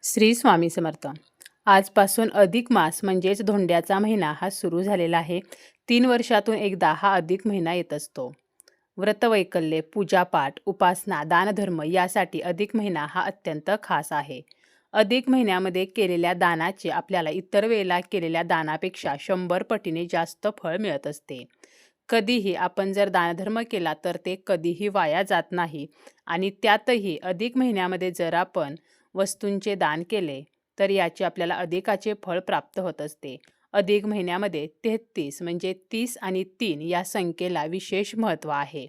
श्री स्वामी समर्थ. आजपासून अधिक मास म्हणजेच धोंड्याचा महिना हा सुरू झालेला आहे. 3 वर्षातून एकदा हा अधिक महिना येत असतो. व्रतवैकल्ये, पूजापाठ, उपासना, दानधर्म यासाठी अधिक महिना हा अत्यंत खास आहे. अधिक महिन्यामध्ये केलेल्या दानाचे आपल्याला इतर वेळेला केलेल्या दानापेक्षा 100 पटीने जास्त फळ मिळत असते. कधीही आपण जर दानधर्म केला तर ते कधीही वाया जात नाही आणि त्यातही अधिक महिन्यामध्ये जर आपण वस्तूंचे दान केले तर याचे आपल्याला अधिकाचे फळ प्राप्त होत असते. अधिक महिन्यामध्ये 33 म्हणजे 30 आणि 3 या संख्येला विशेष महत्त्व आहे.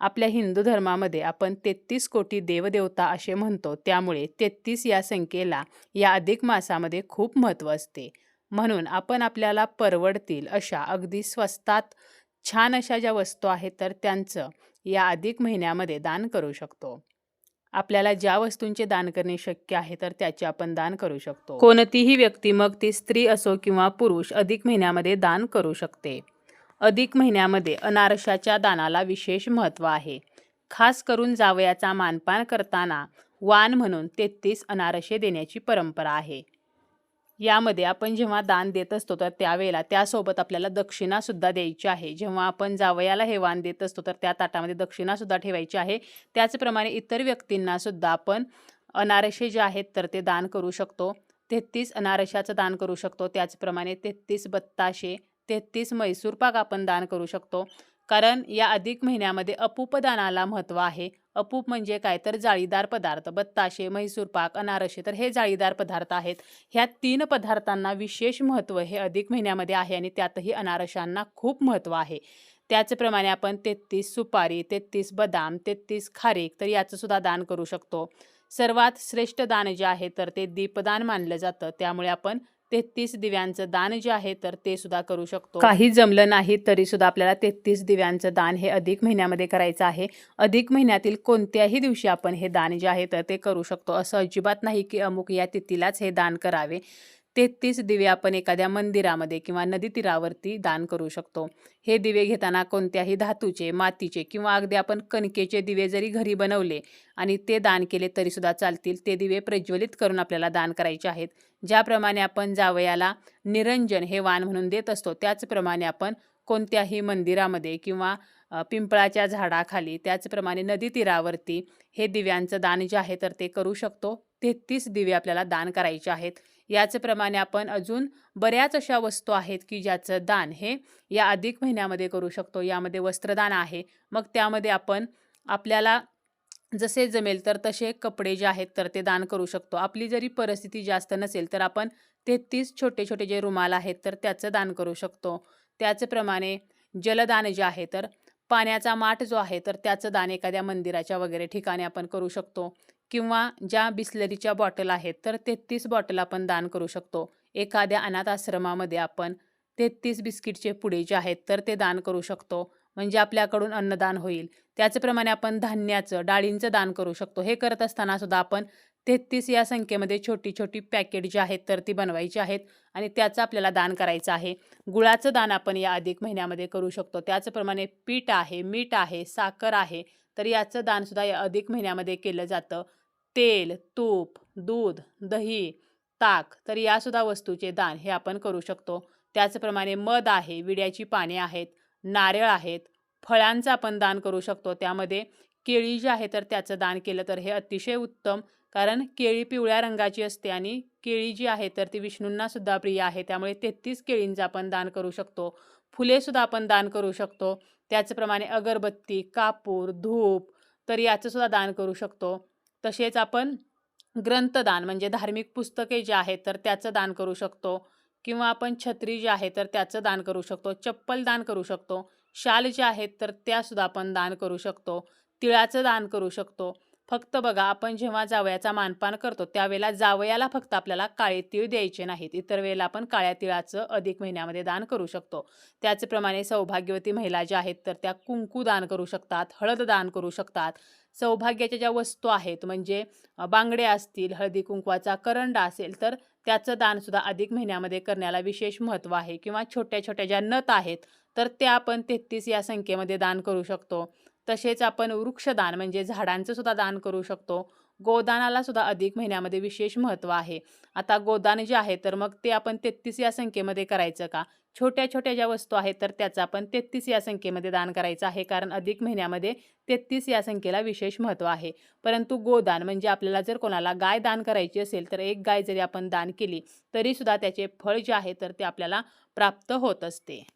आपल्या हिंदू धर्मामध्ये आपण 33 कोटी देवदेवता असे म्हणतो, त्यामुळे 33 या संख्येला या अधिक मासामध्ये खूप महत्त्व असते. म्हणून आपण आपल्याला परवडतील अशा अगदी स्वस्तात छान अशा ज्या वस्तू आहेत तर त्यांचं या अधिक महिन्यामध्ये दान करू शकतो. आपल्याला ज्या वस्तूंचे दान करणे शक्य आहे तर त्याचे आपण दान करू शकतो. कोणतीही व्यक्ती, मग ती स्त्री असो किंवा पुरुष, अधिक महिन्यामध्ये दान करू शकते. अधिक महिन्यामध्ये अनारशाच्या दानाला विशेष महत्त्व आहे. खास करून जावयाचा मानपान करताना वाण म्हणून 33 अनारसे देण्याची परंपरा आहे. यामध्ये आपण जेव्हा दान देत असतो तर त्यावेळेला त्यासोबत आपल्याला दक्षिणासुद्धा द्यायची आहे. जेव्हा आपण जावयाला हे वाण देत असतो तर त्या ताटामध्ये दक्षिणासुद्धा ठेवायची आहे. त्याचप्रमाणे इतर व्यक्तींनासुद्धा आपण अनारसे जे आहेत तर ते दान करू शकतो. 33 अनारशाचं दान करू शकतो. त्याचप्रमाणे 33 बत्ताशे, 33 मैसूर पाक आपण दान करू शकतो. कारण या अधिक महिन्यामध्ये अपूप दानाला महत्त्व आहे. अपूप म्हणजे काय तर जाळीदार पदार्थ. बत्ताशे, म्हैसूर पाक, अनारसे तर हे जाळीदार पदार्थ आहेत. ह्या 3 पदार्थांना विशेष महत्त्व हे अधिक महिन्यामध्ये आहे आणि त्यातही अनारशांना खूप महत्त्व आहे. त्याचप्रमाणे आपण 33 सुपारी, 33 बदाम, 33 खारीक तर याचं सुद्धा दान करू शकतो. सर्वात श्रेष्ठ दान जे आहे तर ते दीपदान मानलं जातं. त्यामुळे आपण 33 दिव्यांचं दान जे आहे तर ते सुद्धा करू शकतो. काही जमलं नाही तरी सुद्धा आपल्याला 33 दिव्यांचं दान हे अधिक महिन्यामध्ये करायचं आहे. अधिक महिन्यातील कोणत्याही दिवशी आपण हे दान जे आहे तर ते करू शकतो. असं अजिबात नाही की अमुक या तिथीलाच हे दान करावे. 33 दिवे आपण एखाद्या मंदिरामध्ये किंवा नदी तीरावरती दान करू शकतो. हे दिवे घेताना कोणत्याही धातूचे, मातीचे किंवा अगदी आपण कणकेचे दिवे जरी घरी बनवले आणि ते दान केले तरीसुद्धा चालतील. ते दिवे प्रज्वलित करून आपल्याला दान करायचे आहेत. ज्याप्रमाणे आपण जावयाला निरंजन हे वाण म्हणून देत असतो, त्याचप्रमाणे आपण कोणत्याही मंदिरामध्ये किंवा पिंपळाच्या झाडाखाली, त्याचप्रमाणे नदी तीरावरती हे दिव्यांचं दान जे आहे तर ते करू शकतो. 33 दिवे आपल्याला दान करायचे आहेत. याचप्रमाणे आपण अजून बऱ्याच अशा वस्तू आहेत की ज्याचं दान हे या अधिक महिन्यामध्ये करू शकतो. यामध्ये वस्त्रदान आहे. मग त्यामध्ये आपण आपल्याला जसे जमेल तर तसे कपडे जे आहेत तर ते दान करू शकतो. आपली जरी परिस्थिती जास्त नसेल तर आपण 33 छोटे छोटे जे रुमाल आहेत तर त्याचं दान करू शकतो. त्याचप्रमाणे जलदान जे आहे तर पाण्याचा माठ जो आहे तर त्याचं दान एखाद्या मंदिराच्या वगैरे ठिकाणी आपण करू शकतो. किंवा ज्या बिस्लरीच्या बॉटल आहेत तर 33 बॉटल आपण दान करू शकतो. एखाद्या अनाथ आश्रमामध्ये आपण 33 बिस्किटचे पुडे जे आहेत तर ते दान करू शकतो. म्हणजे आपल्याकडून अन्नदान होईल. त्याचप्रमाणे आपण धान्याचं, डाळींचं दान करू शकतो. हे करत असताना सुद्धा आपण 33 या संख्येमध्ये छोटी छोटी पॅकेट जी आहेत तर ती बनवायची आहेत आणि त्याचं आपल्याला दान करायचं आहे. गुळाचं दान आपण या अधिक महिन्यामध्ये करू शकतो. त्याचप्रमाणे पीठ आहे, मीठ आहे, साखर आहे तर याचं दानसुद्धा या अधिक महिन्यामध्ये केलं जातं. तेल, तूप, दूध, दही, ताक तर यासुद्धा वस्तूचे दान हे आपण करू शकतो. त्याचप्रमाणे मध आहे, विड्याची पाने आहेत, नारळ आहेत, फळांचं आपण दान करू शकतो. त्यामध्ये केळी जी आहे तर त्याचं दान केलं तर हे अतिशय उत्तम. कारण केळी पिवळ्या रंगाची असते आणि केळी जी आहे तर ती विष्णूंना सुद्धा प्रिय आहे. त्यामुळे 33 केळींचं आपण दान करू शकतो. फुलेसुद्धा आपण दान करू शकतो. त्याचप्रमाणे अगरबत्ती, कापूर, धूप तर याचं सुद्धा दान करू शकतो. तसेच आपण ग्रंथदान म्हणजे धार्मिक पुस्तके जे आहेत तर त्याचं दान करू शकतो. किंवा आपण छत्री जी आहे तर त्याचं दान करू शकतो. चप्पल दान करू शकतो. शाल जे आहेत तर त्यासुद्धा आपण दान करू शकतो. तिळाचं दान करू शकतो. फक्त बघा, आपण जेव्हा जावयाचा मानपान करतो त्यावेळेला जावयाला फक्त आपल्याला काळे तीळ द्यायचे नाहीत. इतर वेळेला आपण काळ्या तिळाचं अधिक महिन्यामध्ये दान करू शकतो. त्याचप्रमाणे सौभाग्यवती महिला ज्या आहेत तर त्या कुंकू दान करू शकतात, हळद दान करू शकतात. सौभाग्याच्या ज्या वस्तू आहेत म्हणजे बांगड्या असतील, हळदी कुंकवाचा करंडा असेल तर त्याचं दानसुद्धा अधिक महिन्यामध्ये करण्याला विशेष महत्त्व आहे. किंवा छोट्या छोट्या ज्या नथ आहेत तर त्या आपण 33 या संख्येमध्ये दान करू शकतो. तसेच आपण वृक्षदान म्हणजे झाडांचं सुद्धा दान करू शकतो. गोदानाला सुद्धा अधिक महिन्यामध्ये विशेष महत्त्व आहे. आता गोदान जे आहे तर मग ते आपण 33 या संख्येमध्ये करायचं का? छोट्या-छोट्या ज्या वस्तू आहेत तर त्याचं आपण 33 या संख्येमध्ये दान करायचं आहे, कारण अधिक महिन्यामध्ये 33 या संख्येला विशेष महत्त्व आहे. परंतु गोदान म्हणजे आपल्याला जर कोणाला गाय दान करायची असेल तर एक गाय जरी आपण दान केली तरीसुद्धा त्याचे फळ जे आहे तर ते आपल्याला प्राप्त होत असते.